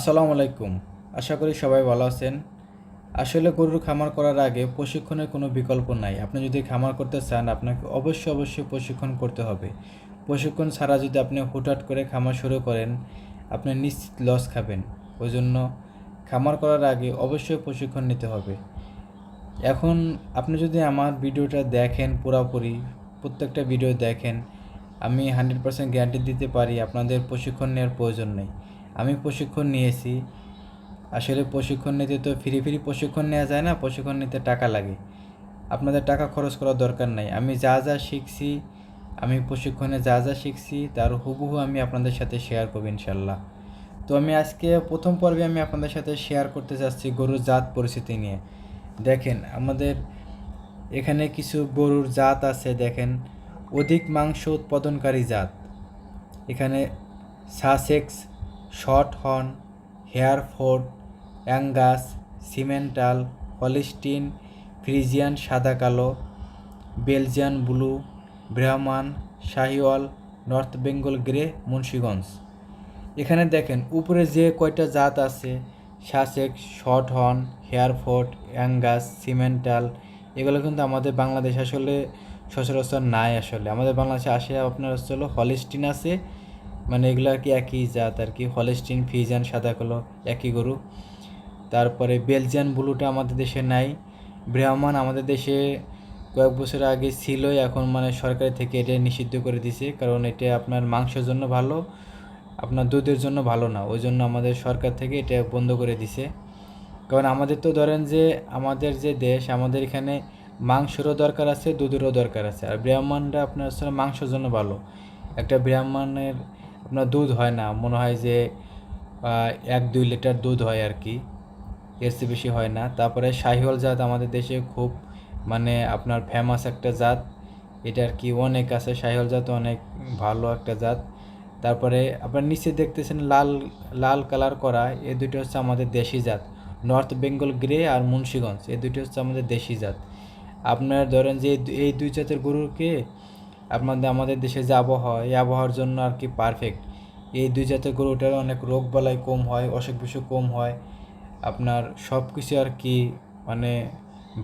আসসালামু আলাইকুম। আশা করি সবাই ভালো আছেন। আসলে গরুর খামার করার আগে প্রশিক্ষণের কোনো বিকল্প নাই। আপনি যদি খামার করতে চান আপনাকে অবশ্যই প্রশিক্ষণ করতে হবে। প্রশিক্ষণ ছাড়া যদি আপনি হুটহাট করে খামার শুরু করেন আপনি নিশ্চিত লস খাবেন। ওই জন্য খামার করার আগে অবশ্যই প্রশিক্ষণ নিতে হবে। এখন আপনি যদি আমার ভিডিওটা দেখেন পুরোপুরি প্রত্যেকটা ভিডিও দেখেন, আমি 100% গ্যারান্টি দিতে পারি আপনাদের প্রশিক্ষণ নেওয়ার প্রয়োজন নেই। আমি প্রশিক্ষণ নিয়েছি। আসলে প্রশিক্ষণ নিতে তো ফ্রি প্রশিক্ষণ নেওয়া যায় না, প্রশিক্ষণ নিতে টাকা লাগে। আপনাদের টাকা খরচ করার দরকার নাই। আমি যা শিখছি, আমি প্রশিক্ষণে যা শিখছি তার হুবহু আমি আপনাদের সাথে শেয়ার করব ইনশাল্লাহ। তো আমি আজকে প্রথম পর্বে আমি আপনাদের সাথে শেয়ার করতে চাচ্ছি গরুর জাত পরিস্থিতি নিয়ে। দেখেন আমাদের এখানে কিছু গরুর জাত আছে, দেখেন অধিক মাংস উৎপাদনকারী জাত। এখানে Sussex, shorthorn, Hereford, Angus, Simmental, Holstein, Friesian সাদা কালো, Belgian blue, Brahman, Sahiwal, north Bengal grey, Munshiganj. এখানে দেখেন উপরে যে কয়টা জাত আছে, Sussex, shorthorn, Hereford, Angus, Simmental, এগুলো কিন্তু আমাদের বাংলাদেশ আসলে সচরাচর নাই। আসলে আমাদের বাংলাদেশে আসে আপনার হলো হলিস্টিন আছে, মানে এগুলো আর কি একই জাত আর কি। হলিস্টিন, ফ্রিজিয়ান সাদা কালো একই গরু। তারপরে বেলজিয়ান ব্লুটা আমাদের দেশে নাই। ব্রাহ্মান আমাদের দেশে কয়েক বছর আগে ছিল, এখন মানে সরকার থেকে এটা নিষিদ্ধ করে দিছে, কারণ এটা আপনার মাংসের জন্য ভালো, আপনার দুধের জন্য ভালো না। ওই জন্য আমাদের সরকার থেকে এটা বন্ধ করে দিছে। কারণ আমাদের তো ধরেন যে আমাদের যে দেশ, আমাদের এখানে মাংসেরও দরকার আছে, দুধেরও দরকার আছে। আর ব্রাহ্মণটা আপনার আসলে মাংসের জন্য ভালো। একটা ব্রাহ্মণের আপনার দুধ হয় না, মনে হয় যে 1-2 লিটার দুধ হয় আর কি, এর চেয়ে বেশি হয় না। তারপরে শাহিওয়াল জাত আমাদের দেশে খুব মানে আপনার ফেমাস একটা জাত, এটা আর কি অনেক আছে। শাহিওয়াল জাত অনেক ভালো একটা জাত। তারপরে আপনার নিচে দেখতেছেন লাল লাল কালার করা, এই দুটো হচ্ছে আমাদের দেশি জাত। নর্থ বেঙ্গল গ্রে আর মুন্সিগঞ্জ, এই দুটো হচ্ছে আমাদের দেশি জাত। আপনার ধরেন যে এই দুই জাতের গরুকে আমাদের দেশে যে আবহাওয়া, এই আবহাওয়ার জন্য আর কি পারফেক্ট। এই দুই জাতের গরুটার অনেক রোগ বালাই কম হয়, অসুখ বিসুখ কম হয়, আপনার সব কিছু আর কি মানে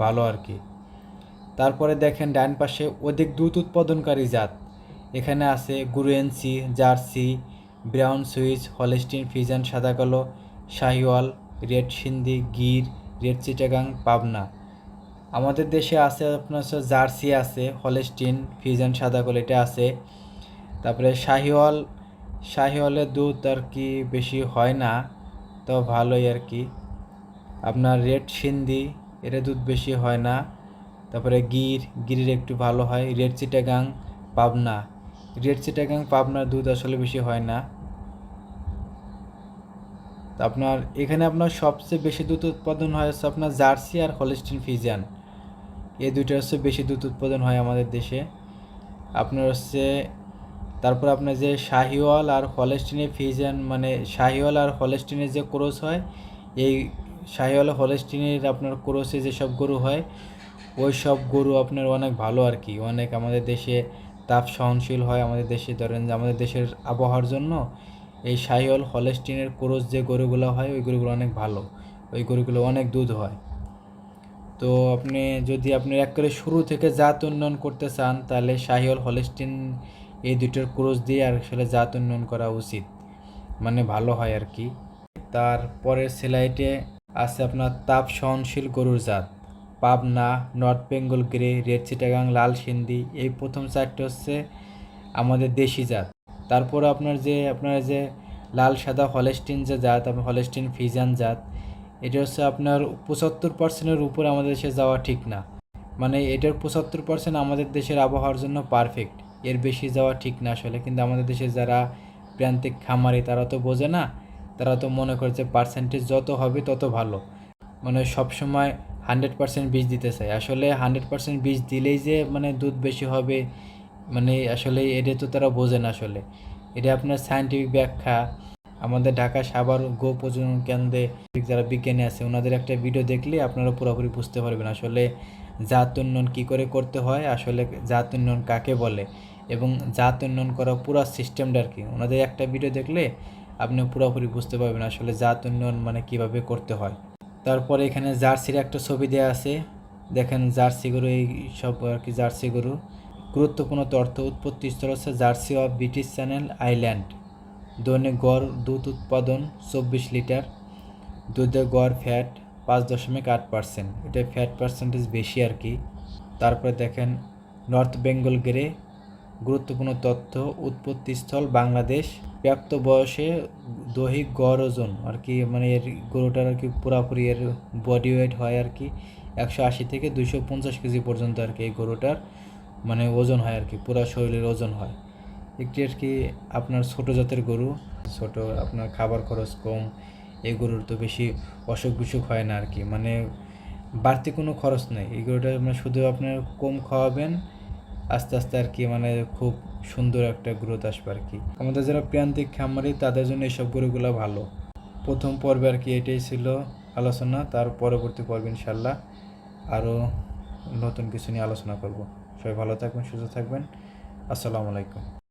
ভালো আর কি। তারপরে দেখেন ডান পাশে অধিক দুধ উৎপাদনকারী জাত। এখানে আছে Guernsey, Jersey, brown Swiss, Holstein, Friesian সাদা কালো, শাহিওয়াল, রেড সিন্ধি, গির, রেড চিটাগাং, পাবনা। আমাদের দেশে আছে আপনার হচ্ছে জার্সি আছে, হলিস্টিন, ফ্রিজিয়ান সাদা কালো এটা আছে। তারপরে শাহিওয়ালের দুধ আর কি বেশি হয় না, তো ভালোই আর কি। আপনার রেড সিন্ধি, এর দুধ বেশি হয় না। তারপরে গিরের একটু ভালো হয়। রেড চিটাগাং পাবনার দুধ আসলে বেশি হয় না। আপনার এখানে আপনার সবচেয়ে বেশি দুধ উৎপাদন হয় হচ্ছে আপনার জার্সি আর হলিস্টিন ফ্রিজিয়ান, এই দুইটা হচ্ছে বেশি দুধ উৎপাদন হয় আমাদের দেশে। আপনার হচ্ছে তারপর আপনার যে শাহিওয়াল আর হলিস্টিনের ফ্রিজিয়ান, মানে শাহিওয়াল আর হলিস্টিনের যে ক্রস হয়, এই শাহিওয়াল হলিস্টিনের আপনার ক্রসে যেসব গরু হয় ওই সব গরু আপনার অনেক ভালো আর কি, অনেক আমাদের দেশে তাপ সহনশীল হয়। আমাদের দেশে ধরেন যে আমাদের দেশের আবহাওয়ার জন্য এই শাহিওয়াল হলিস্টিনের ক্রস যে গরুগুলো হয় ওই গরুগুলো অনেক ভালো, ওই গরুগুলো অনেক দুধ হয়। তো আপনি এক করে শুরু থেকে জাত উন্নয়ন করতে চান তাহলে শাহিওয়াল হলিস্টিন এই দুটোর ক্রস দিয়ে আর আসলে জাত উন্নয়ন করা উচিত, মানে ভালো হয় আর কি। তারপরের স্লাইডে আছে আপনার তাপ সহনশীল গরুর জাত। Pabna, north Bengal grey, red Chittagong, লাল সিন্ধি, এই প্রথম চারটে হচ্ছে আমাদের দেশি জাত। তারপর আপনার যে লাল সাদা হলিস্টিন যে জাত, আপনার হলিস্টিন ফ্রিজিয়ান জাত, এটা হচ্ছে আপনার 75%-এর উপরে আমাদের দেশে যাওয়া ঠিক না। মানে এটার 75% আমাদের দেশের আবহাওয়ার জন্য পারফেক্ট, এর বেশি যাওয়া ঠিক না আসলে। কিন্তু আমাদের দেশে যারা প্রান্তিক খামারি তারা তো বোঝে না, তারা তো মনে করে যে পার্সেন্টেজ যত হবে তত ভালো, মানে সবসময় 100% বীজ দিতে চায়। আসলে 100% বীজ দিলেই যে মানে দুধ বেশি হবে, মানে আসলে এটা তো তারা বোঝে না আসলে। এটা আপনার সায়েন্টিফিক ব্যাখ্যা আমাদের ঢাকা সাভার গো প্রজনন কেন্দ্রে যারা বিজ্ঞানী আছে ওনাদের একটা ভিডিও দেখলে আপনারা পুরোপুরি বুঝতে পারবেন আসলে জাত উন্নয়ন কী করে করতে হয়, আসলে জাত উন্নয়ন কাকে বলে এবং জাত উন্নয়ন করা পুরো সিস্টেমটা আর কি। ওনাদের একটা ভিডিও দেখলে আপনি পুরোপুরি বুঝতে পারবেন আসলে জাত উন্নয়ন মানে কীভাবে করতে হয়। তারপরে এখানে জার্সির একটা ছবি দেওয়া আছে, দেখেন জার্সি গরু, এই সব আর কি জার্সি গরু। গুরুত্বপূর্ণ তথ্য: উৎপত্তি স্থল হচ্ছে jersey of British channel island. দৈনিক গড় দুধ উৎপাদন 24 লিটার। দুধে গড় ফ্যাট 5.8%, এটা ফ্যাট পার্সেন্টেজ বেশি আর কি। তারপরে দেখেন নর্থ বেঙ্গল গ্রে। গুরুত্বপূর্ণ তথ্য: উৎপত্তিস্থল বাংলাদেশ। প্রাপ্ত বয়সে দৈহিক গড় ওজন আর কি, মানে এর গরুটার আর কি পুরাপুরি এর বডি ওয়েট হয় আর কি 180 থেকে 250 কেজি পর্যন্ত আর কি এই গরুটার মানে ওজন হয় আর কি, পুরা শরীরের ওজন হয়। একটি আর কি আপনার ছোটো জাতের গরু, ছোট, আপনার খাবার খরচ কম, এই গরুর তো বেশি অসুখ বিসুখ হয় না আর কি, মানে বাড়তি কোনো খরচ নেই এই গরুটা, মানে শুধু আপনার কম খাওয়াবেন, আস্তে আস্তে আর কি মানে খুব সুন্দর একটা গ্রোথ আসবে আর কি। আমাদের যারা প্রান্তিক খামারি তাদের জন্য এইসব গরুগুলো ভালো। প্রথম পর্বে আর কি এটাই ছিল আলোচনা, তার পরবর্তী পর্বে ইনশাল্লাহ আরও নতুন কিছু নিয়ে আলোচনা করব। সবাই ভালো থাকবেন, সুস্থ থাকবেন। আসসালামু আলাইকুম।